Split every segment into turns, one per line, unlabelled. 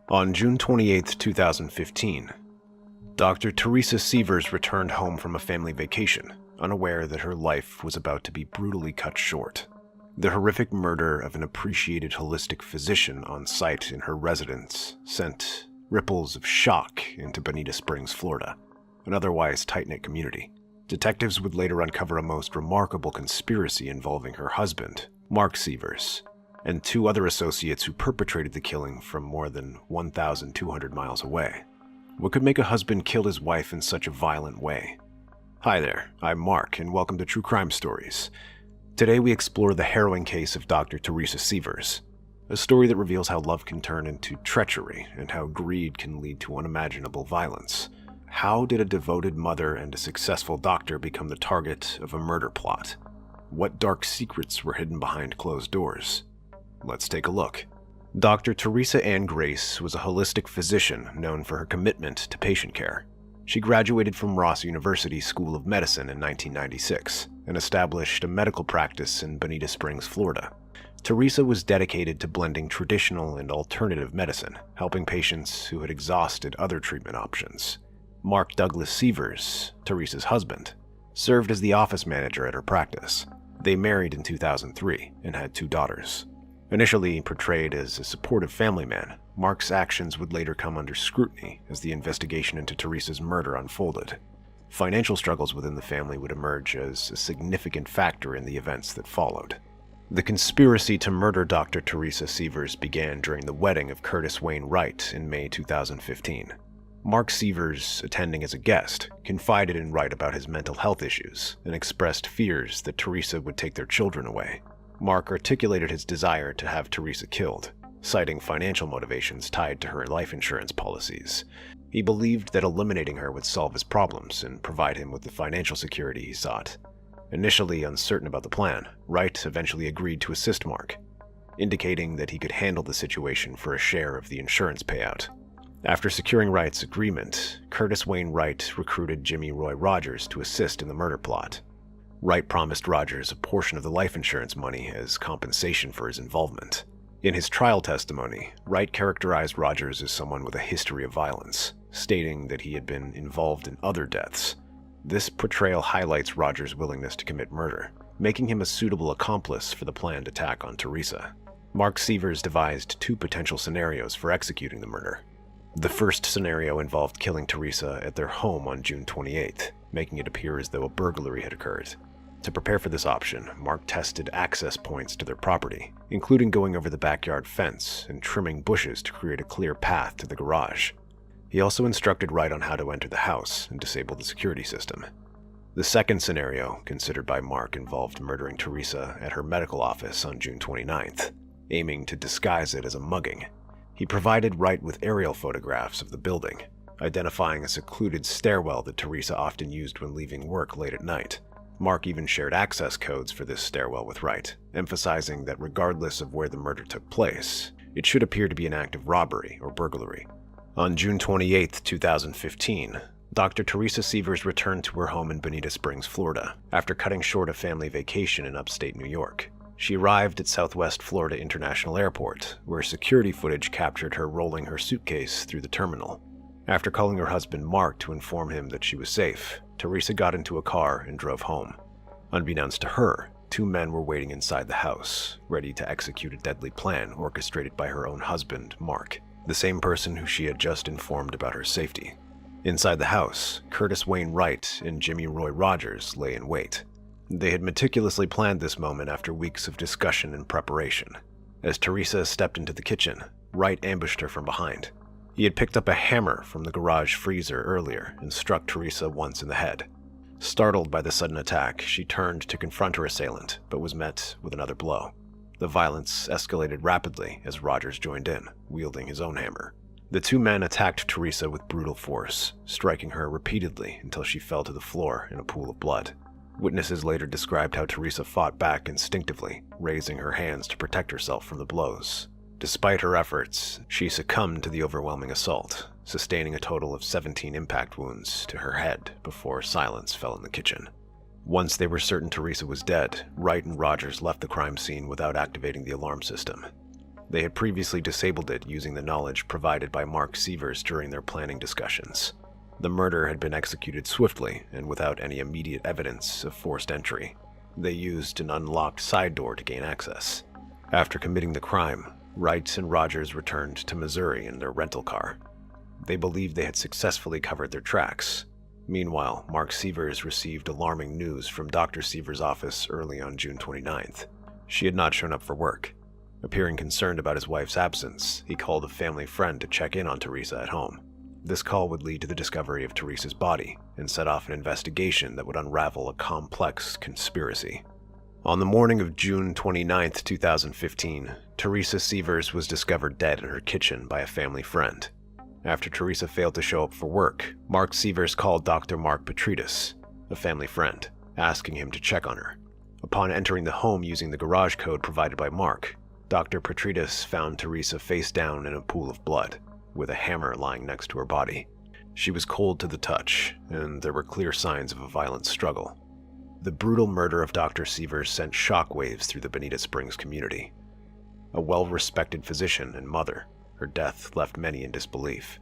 On June 28, 2015, Dr. Teresa Sievers returned home from a family vacation, unaware that her life was about to be brutally cut short. The horrific murder of an appreciated holistic physician on site in her residence sent ripples of shock into Bonita Springs, Florida, an otherwise tight-knit community. Detectives would later uncover a most remarkable conspiracy involving her husband, Mark Sievers, and two other associates who perpetrated the killing from more than 1,200 miles away. What could make a husband kill his wife in such a violent way? Hi there, I'm Mark, and welcome to True Crime Stories. Today we explore the harrowing case of Dr. Teresa Sievers, a story that reveals how love can turn into treachery and how greed can lead to unimaginable violence. How did a devoted mother and a successful doctor become the target of a murder plot? What dark secrets were hidden behind closed doors? Let's take a look. Dr. Teresa Ann Grace was a holistic physician known for her commitment to patient care. She graduated from Ross University School of Medicine in 1996 and established a medical practice in Bonita Springs, Florida. Teresa was dedicated to blending traditional and alternative medicine, helping patients who had exhausted other treatment options. Mark Douglas Sievers, Teresa's husband, served as the office manager at her practice. They married in 2003 and had two daughters. Initially portrayed as a supportive family man, Mark's actions would later come under scrutiny as the investigation into Teresa's murder unfolded. Financial struggles within the family would emerge as a significant factor in the events that followed. The conspiracy to murder Dr. Teresa Sievers began during the wedding of Curtis Wayne Wright in May 2015. Mark Sievers, attending as a guest, confided in Wright about his mental health issues and expressed fears that Teresa would take their children away. Mark articulated his desire to have Teresa killed, citing financial motivations tied to her life insurance policies. He believed that eliminating her would solve his problems and provide him with the financial security he sought. Initially uncertain about the plan, Wright eventually agreed to assist Mark, indicating that he could handle the situation for a share of the insurance payout. After securing Wright's agreement, Curtis Wayne Wright recruited Jimmy Roy Rogers to assist in the murder plot. Wright promised Rogers a portion of the life insurance money as compensation for his involvement. In his trial testimony, Wright characterized Rogers as someone with a history of violence, stating that he had been involved in other deaths. This portrayal highlights Rogers' willingness to commit murder, making him a suitable accomplice for the planned attack on Teresa. Mark Sievers devised two potential scenarios for executing the murder. The first scenario involved killing Teresa at their home on June 28th, making it appear as though a burglary had occurred. To prepare for this option, Mark tested access points to their property, including going over the backyard fence and trimming bushes to create a clear path to the garage. He also instructed Wright on how to enter the house and disable the security system. The second scenario, considered by Mark, involved murdering Teresa at her medical office on June 29th, aiming to disguise it as a mugging. He provided Wright with aerial photographs of the building, identifying a secluded stairwell that Teresa often used when leaving work late at night. Mark even shared access codes for this stairwell with Wright, emphasizing that regardless of where the murder took place, it should appear to be an act of robbery or burglary. On June 28, 2015, Dr. Teresa Sievers returned to her home in Bonita Springs, Florida, after cutting short a family vacation in upstate New York. She arrived at Southwest Florida International Airport, where security footage captured her rolling her suitcase through the terminal. After calling her husband Mark to inform him that she was safe, Teresa got into a car and drove home. Unbeknownst to her, two men were waiting inside the house, ready to execute a deadly plan orchestrated by her own husband, Mark, the same person who she had just informed about her safety. Inside the house, Curtis Wayne Wright and Jimmy Roy Rogers lay in wait. They had meticulously planned this moment after weeks of discussion and preparation. As Teresa stepped into the kitchen, Wright ambushed her from behind. He had picked up a hammer from the garage freezer earlier and struck Teresa once in the head. Startled by the sudden attack, she turned to confront her assailant, but was met with another blow. The violence escalated rapidly as Rogers joined in, wielding his own hammer. The two men attacked Teresa with brutal force, striking her repeatedly until she fell to the floor in a pool of blood. Witnesses later described how Teresa fought back instinctively, raising her hands to protect herself from the blows. Despite her efforts, she succumbed to the overwhelming assault, sustaining a total of 17 impact wounds to her head before silence fell in the kitchen. Once they were certain Teresa was dead, Wright and Rogers left the crime scene without activating the alarm system. They had previously disabled it using the knowledge provided by Mark Sievers during their planning discussions. The murder had been executed swiftly and without any immediate evidence of forced entry. They used an unlocked side door to gain access. After committing the crime, Wright and Rogers returned to Missouri in their rental car. They believed they had successfully covered their tracks. Meanwhile, Mark Sievers received alarming news from Dr. Sievers' office early on June 29th. She had not shown up for work. Appearing concerned about his wife's absence, he called a family friend to check in on Teresa at home. This call would lead to the discovery of Teresa's body and set off an investigation that would unravel a complex conspiracy. On the morning of June 29, 2015, Teresa Sievers was discovered dead in her kitchen by a family friend. After Teresa failed to show up for work, Mark Sievers called Dr. Mark Petridis, a family friend, asking him to check on her. Upon entering the home using the garage code provided by Mark, Dr. Petridis found Teresa face down in a pool of blood, with a hammer lying next to her body. She was cold to the touch, and there were clear signs of a violent struggle. The brutal murder of Dr. Sievers sent shockwaves through the Bonita Springs community. A well-respected physician and mother, her death left many in disbelief.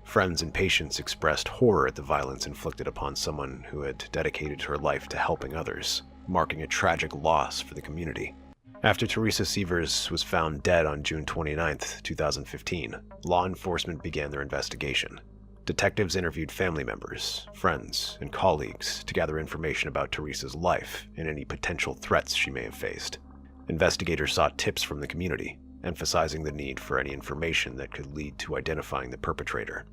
Friends and patients expressed horror at the violence inflicted upon someone who had dedicated her life to helping others, marking a tragic loss for the community. After Teresa Sievers was found dead on June 29, 2015, law enforcement began their investigation. Detectives interviewed family members, friends, and colleagues to gather information about Teresa's life and any potential threats she may have faced. Investigators sought tips from the community, emphasizing the need for any information that could lead to identifying the perpetrator.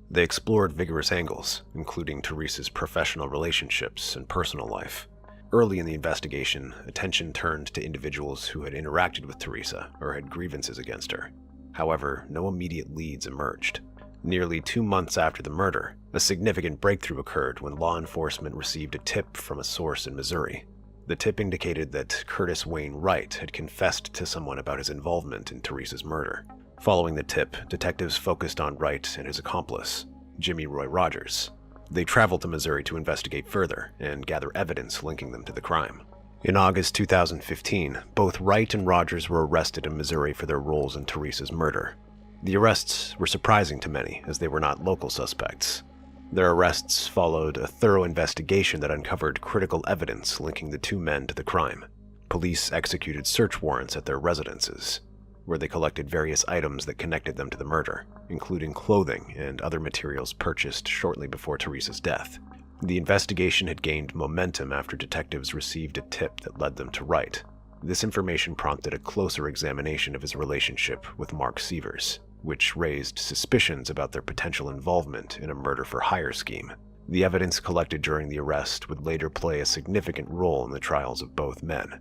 They explored vigorous angles, including Teresa's professional relationships and personal life. Early in the investigation, attention turned to individuals who had interacted with Teresa or had grievances against her. However, no immediate leads emerged. Nearly 2 months after the murder, a significant breakthrough occurred when law enforcement received a tip from a source in Missouri. The tip indicated that Curtis Wayne Wright had confessed to someone about his involvement in Teresa's murder. Following the tip, detectives focused on Wright and his accomplice, Jimmy Roy Rogers. They traveled to Missouri to investigate further and gather evidence linking them to the crime. In August 2015, both Wright and Rogers were arrested in Missouri for their roles in Teresa's murder. The arrests were surprising to many, as they were not local suspects. Their arrests followed a thorough investigation that uncovered critical evidence linking the two men to the crime. Police executed search warrants at their residences, where they collected various items that connected them to the murder, including clothing and other materials purchased shortly before Teresa's death. The investigation had gained momentum after detectives received a tip that led them to Wright. This information prompted a closer examination of his relationship with Mark Sievers, which raised suspicions about their potential involvement in a murder-for-hire scheme. The evidence collected during the arrest would later play a significant role in the trials of both men.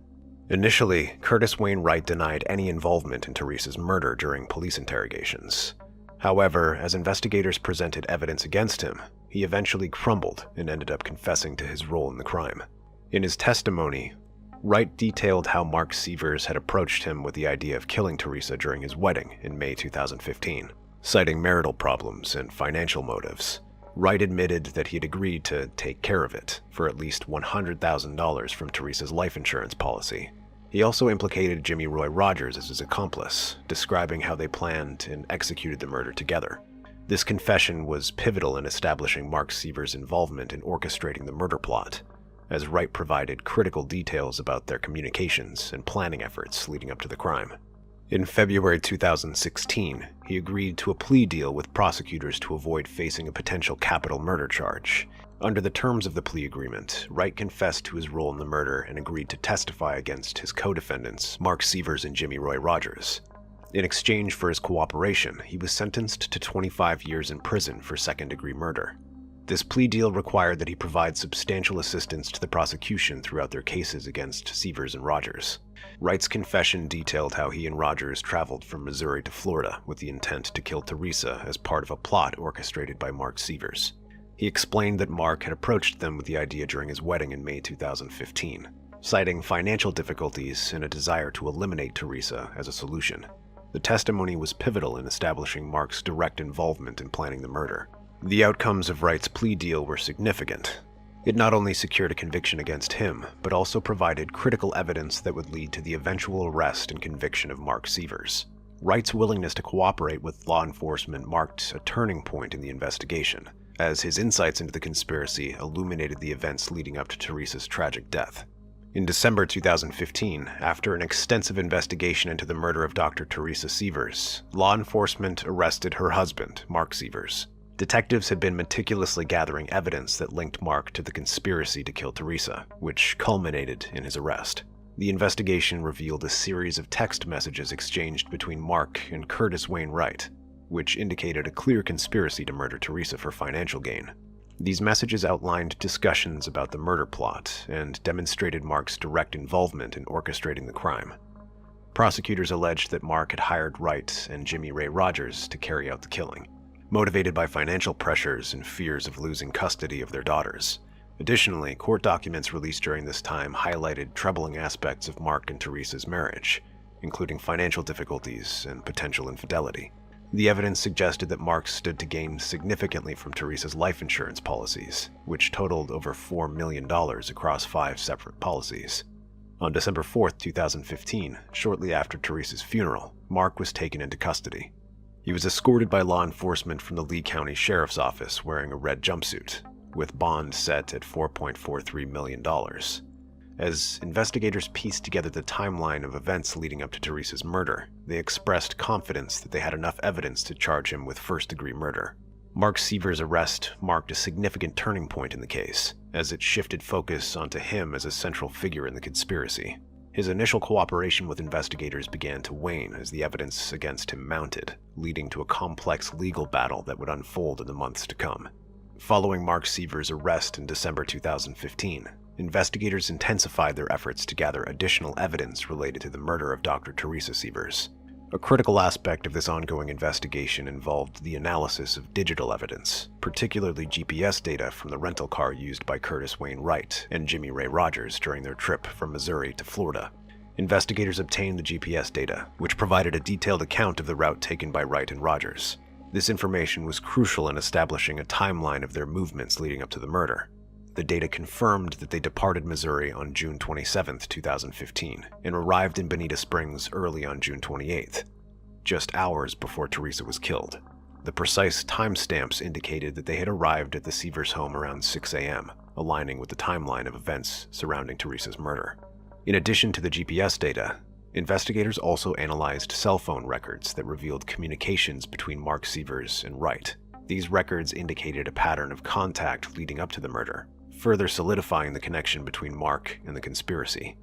Initially, Curtis Wayne Wright denied any involvement in Teresa's murder during police interrogations. However, as investigators presented evidence against him, he eventually crumbled and ended up confessing to his role in the crime. In his testimony, Wright detailed how Mark Sievers had approached him with the idea of killing Teresa during his wedding in May 2015, citing marital problems and financial motives. Wright admitted that he had agreed to take care of it for at least $100,000 from Teresa's life insurance policy. He also implicated Jimmy Roy Rogers as his accomplice, describing how they planned and executed the murder together. This confession was pivotal in establishing Mark Sievers' involvement in orchestrating the murder plot, as Wright provided critical details about their communications and planning efforts leading up to the crime. In February 2016, he agreed to a plea deal with prosecutors to avoid facing a potential capital murder charge. Under the terms of the plea agreement, Wright confessed to his role in the murder and agreed to testify against his co-defendants, Mark Sievers and Jimmy Roy Rogers. In exchange for his cooperation, he was sentenced to 25 years in prison for second-degree murder. This plea deal required that he provide substantial assistance to the prosecution throughout their cases against Sievers and Rogers. Wright's confession detailed how he and Rogers traveled from Missouri to Florida with the intent to kill Teresa as part of a plot orchestrated by Mark Sievers. He explained that Mark had approached them with the idea during his wedding in May 2015, citing financial difficulties and a desire to eliminate Teresa as a solution. The testimony was pivotal in establishing Mark's direct involvement in planning the murder. The outcomes of Wright's plea deal were significant. It not only secured a conviction against him, but also provided critical evidence that would lead to the eventual arrest and conviction of Mark Sievers. Wright's willingness to cooperate with law enforcement marked a turning point in the investigation, as his insights into the conspiracy illuminated the events leading up to Teresa's tragic death. In December 2015, after an extensive investigation into the murder of Dr. Teresa Sievers, law enforcement arrested her husband, Mark Sievers. Detectives had been meticulously gathering evidence that linked Mark to the conspiracy to kill Teresa, which culminated in his arrest. The investigation revealed a series of text messages exchanged between Mark and Curtis Wayne Wright, which indicated a clear conspiracy to murder Teresa for financial gain. These messages outlined discussions about the murder plot and demonstrated Mark's direct involvement in orchestrating the crime. Prosecutors alleged that Mark had hired Wright and Jimmy Ray Rogers to carry out the killing, motivated by financial pressures and fears of losing custody of their daughters. Additionally, court documents released during this time highlighted troubling aspects of Mark and Teresa's marriage, including financial difficulties and potential infidelity. The evidence suggested that Mark stood to gain significantly from Teresa's life insurance policies, which totaled over $4 million across 5 separate policies. On December 4, 2015, shortly after Teresa's funeral, Mark was taken into custody. He was escorted by law enforcement from the Lee County Sheriff's Office wearing a red jumpsuit, with bond set at $4.43 million. As investigators pieced together the timeline of events leading up to Teresa's murder, they expressed confidence that they had enough evidence to charge him with first-degree murder. Mark Sievers' arrest marked a significant turning point in the case, as it shifted focus onto him as a central figure in the conspiracy. His initial cooperation with investigators began to wane as the evidence against him mounted, leading to a complex legal battle that would unfold in the months to come. Following Mark Sievers' arrest in December 2015, investigators intensified their efforts to gather additional evidence related to the murder of Dr. Teresa Sievers. A critical aspect of this ongoing investigation involved the analysis of digital evidence, particularly GPS data from the rental car used by Curtis Wayne Wright and Jimmy Ray Rogers during their trip from Missouri to Florida. Investigators obtained the GPS data, which provided a detailed account of the route taken by Wright and Rogers. This information was crucial in establishing a timeline of their movements leading up to the murder. The data confirmed that they departed Missouri on June 27, 2015, and arrived in Bonita Springs early on June 28, just hours before Teresa was killed. The precise timestamps indicated that they had arrived at the Sievers home around 6 a.m., aligning with the timeline of events surrounding Teresa's murder. In addition to the GPS data, investigators also analyzed cell phone records that revealed communications between Mark Sievers and Wright. These records indicated a pattern of contact leading up to the murder, further solidifying the connection between Mark and the conspiracy.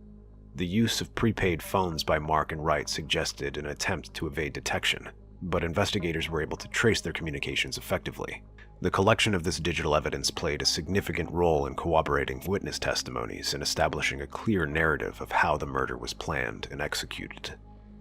The use of prepaid phones by Mark and Wright suggested an attempt to evade detection, but investigators were able to trace their communications effectively. The collection of this digital evidence played a significant role in corroborating witness testimonies and establishing a clear narrative of how the murder was planned and executed.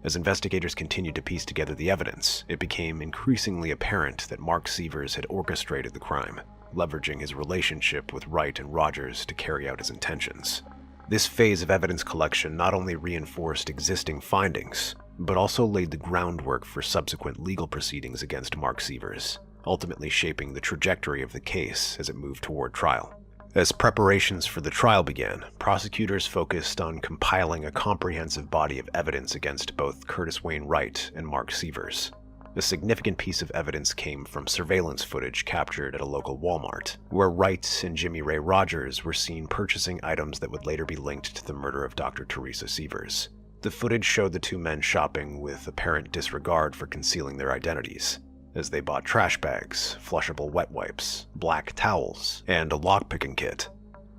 As investigators continued to piece together the evidence, it became increasingly apparent that Mark Sievers had orchestrated the crime, leveraging his relationship with Wright and Rogers to carry out his intentions. This phase of evidence collection not only reinforced existing findings, but also laid the groundwork for subsequent legal proceedings against Mark Sievers, ultimately shaping the trajectory of the case as it moved toward trial. As preparations for the trial began, prosecutors focused on compiling a comprehensive body of evidence against both Curtis Wayne Wright and Mark Sievers. A significant piece of evidence came from surveillance footage captured at a local Walmart, where Wright and Jimmy Ray Rogers were seen purchasing items that would later be linked to the murder of Dr. Teresa Sievers. The footage showed the two men shopping with apparent disregard for concealing their identities, as they bought trash bags, flushable wet wipes, black towels, and a lockpicking kit.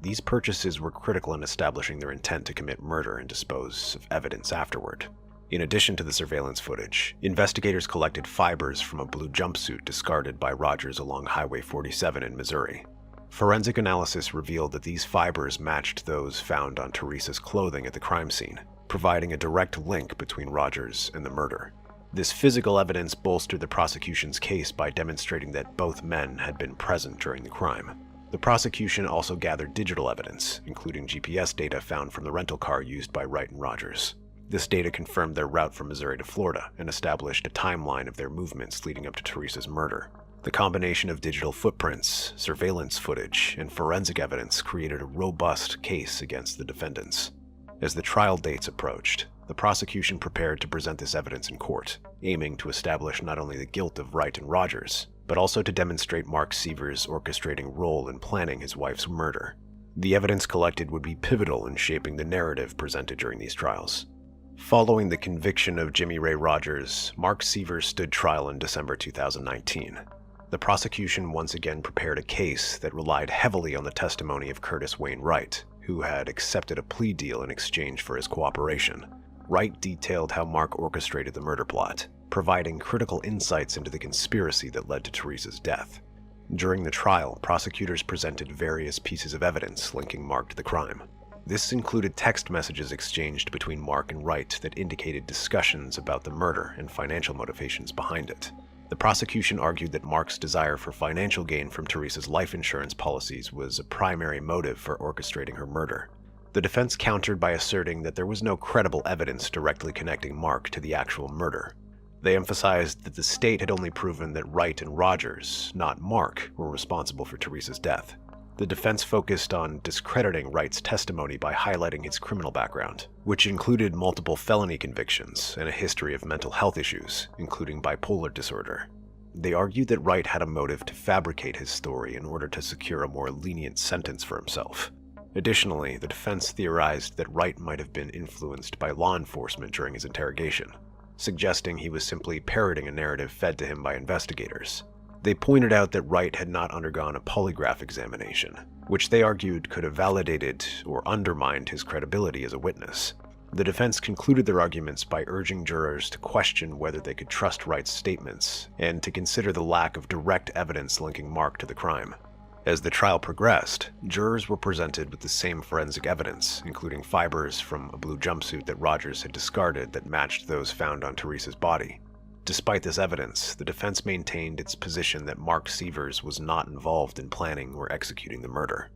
These purchases were critical in establishing their intent to commit murder and dispose of evidence afterward. In addition to the surveillance footage, investigators collected fibers from a blue jumpsuit discarded by Rogers along Highway 47 in Missouri. Forensic analysis revealed that these fibers matched those found on Teresa's clothing at the crime scene, providing a direct link between Rogers and the murder. This physical evidence bolstered the prosecution's case by demonstrating that both men had been present during the crime. The prosecution also gathered digital evidence, including GPS data found from the rental car used by Wright and Rogers. This data confirmed their route from Missouri to Florida and established a timeline of their movements leading up to Teresa's murder. The combination of digital footprints, surveillance footage, and forensic evidence created a robust case against the defendants. As the trial dates approached, the prosecution prepared to present this evidence in court, aiming to establish not only the guilt of Wright and Rogers, but also to demonstrate Mark Sievers' orchestrating role in planning his wife's murder. The evidence collected would be pivotal in shaping the narrative presented during these trials. Following the conviction of Jimmy Ray Rogers, Mark Sievers stood trial in December 2019. The prosecution once again prepared a case that relied heavily on the testimony of Curtis Wayne Wright, who had accepted a plea deal in exchange for his cooperation. Wright detailed how Mark orchestrated the murder plot, providing critical insights into the conspiracy that led to Teresa's death. During the trial, prosecutors presented various pieces of evidence linking Mark to the crime. This included text messages exchanged between Mark and Wright that indicated discussions about the murder and financial motivations behind it. The prosecution argued that Mark's desire for financial gain from Teresa's life insurance policies was a primary motive for orchestrating her murder. The defense countered by asserting that there was no credible evidence directly connecting Mark to the actual murder. They emphasized that the state had only proven that Wright and Rogers, not Mark, were responsible for Teresa's death. The defense focused on discrediting Wright's testimony by highlighting his criminal background, which included multiple felony convictions and a history of mental health issues, including bipolar disorder. They argued that Wright had a motive to fabricate his story in order to secure a more lenient sentence for himself. Additionally, the defense theorized that Wright might have been influenced by law enforcement during his interrogation, suggesting he was simply parroting a narrative fed to him by investigators. They pointed out that Wright had not undergone a polygraph examination, which they argued could have validated or undermined his credibility as a witness. The defense concluded their arguments by urging jurors to question whether they could trust Wright's statements and to consider the lack of direct evidence linking Mark to the crime. As the trial progressed, jurors were presented with the same forensic evidence, including fibers from a blue jumpsuit that Rogers had discarded that matched those found on Teresa's body. Despite this evidence, the defense maintained its position that Mark Sievers was not involved in planning or executing the murder.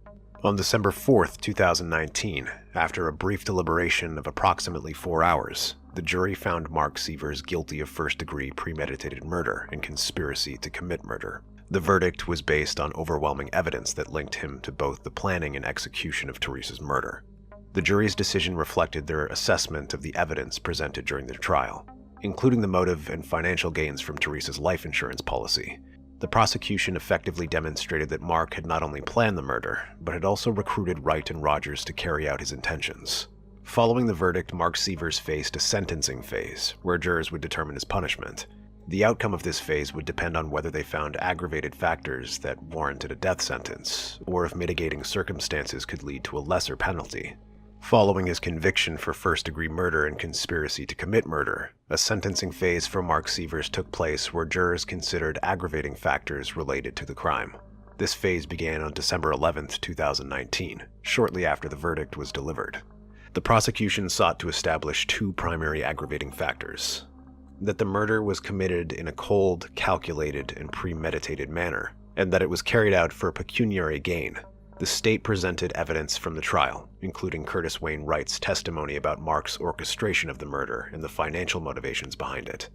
On December 4, 2019, after a brief deliberation of approximately 4 hours, the jury found Mark Sievers guilty of first-degree premeditated murder and conspiracy to commit murder. The verdict was based on overwhelming evidence that linked him to both the planning and execution of Teresa's murder. The jury's decision reflected their assessment of the evidence presented during the trial, including the motive and financial gains from Teresa's life insurance policy. The prosecution effectively demonstrated that Mark had not only planned the murder, but had also recruited Wright and Rogers to carry out his intentions. Following the verdict, Mark Sievers faced a sentencing phase, where jurors would determine his punishment. The outcome of this phase would depend on whether they found aggravated factors that warranted a death sentence, or if mitigating circumstances could lead to a lesser penalty. Following his conviction for first-degree murder and conspiracy to commit murder, a sentencing phase for Mark Sievers took place where jurors considered aggravating factors related to the crime. This phase began on December 11, 2019, shortly after the verdict was delivered. The prosecution sought to establish two primary aggravating factors: that the murder was committed in a cold, calculated, and premeditated manner, and that it was carried out for pecuniary gain. The state presented evidence from the trial, including Curtis Wayne Wright's testimony about Mark's orchestration of the murder and the financial motivations behind it.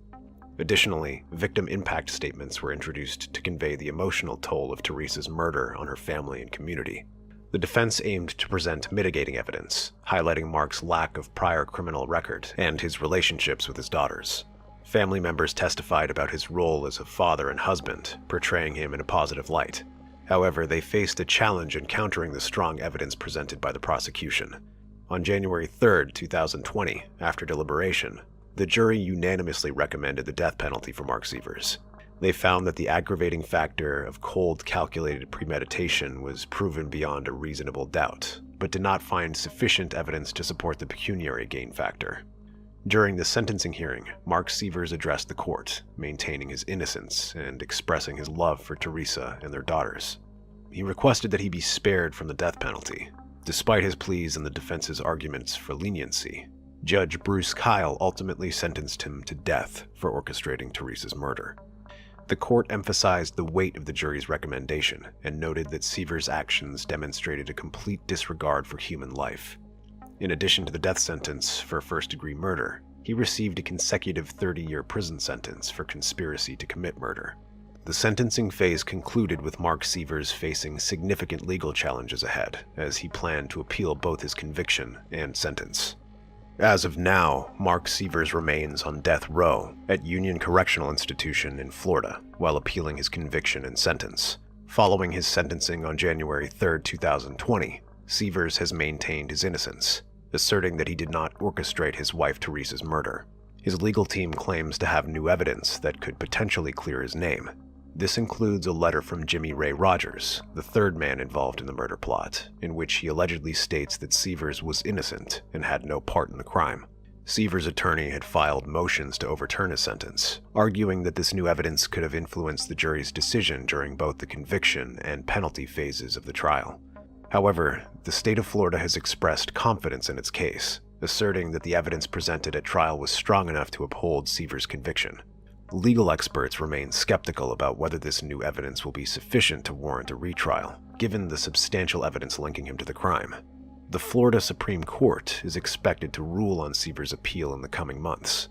Additionally, victim impact statements were introduced to convey the emotional toll of Teresa's murder on her family and community. The defense aimed to present mitigating evidence, highlighting Mark's lack of prior criminal record and his relationships with his daughters. Family members testified about his role as a father and husband, portraying him in a positive light. However, they faced a challenge in countering the strong evidence presented by the prosecution. On January 3, 2020, after deliberation, the jury unanimously recommended the death penalty for Mark Sievers. They found that the aggravating factor of cold, calculated premeditation was proven beyond a reasonable doubt, but did not find sufficient evidence to support the pecuniary gain factor. During the sentencing hearing, Mark Sievers addressed the court, maintaining his innocence and expressing his love for Teresa and their daughters. He requested that he be spared from the death penalty. Despite his pleas and the defense's arguments for leniency, Judge Bruce Kyle ultimately sentenced him to death for orchestrating Teresa's murder. The court emphasized the weight of the jury's recommendation and noted that Sievers' actions demonstrated a complete disregard for human life. In addition to the death sentence for first-degree murder, he received a consecutive 30-year prison sentence for conspiracy to commit murder. The sentencing phase concluded with Mark Sievers facing significant legal challenges ahead, as he planned to appeal both his conviction and sentence. As of now, Mark Sievers remains on death row at Union Correctional Institution in Florida while appealing his conviction and sentence. Following his sentencing on January 3, 2020, Sievers has maintained his innocence, asserting that he did not orchestrate his wife Teresa's murder. His legal team claims to have new evidence that could potentially clear his name. This includes a letter from Jimmy Ray Rogers, the third man involved in the murder plot, in which he allegedly states that Sievers was innocent and had no part in the crime. Sievers' attorney had filed motions to overturn his sentence, arguing that this new evidence could have influenced the jury's decision during both the conviction and penalty phases of the trial. However, the state of Florida has expressed confidence in its case, asserting that the evidence presented at trial was strong enough to uphold Sievers' conviction. Legal experts remain skeptical about whether this new evidence will be sufficient to warrant a retrial, given the substantial evidence linking him to the crime. The Florida Supreme Court is expected to rule on Sievers' appeal in the coming months,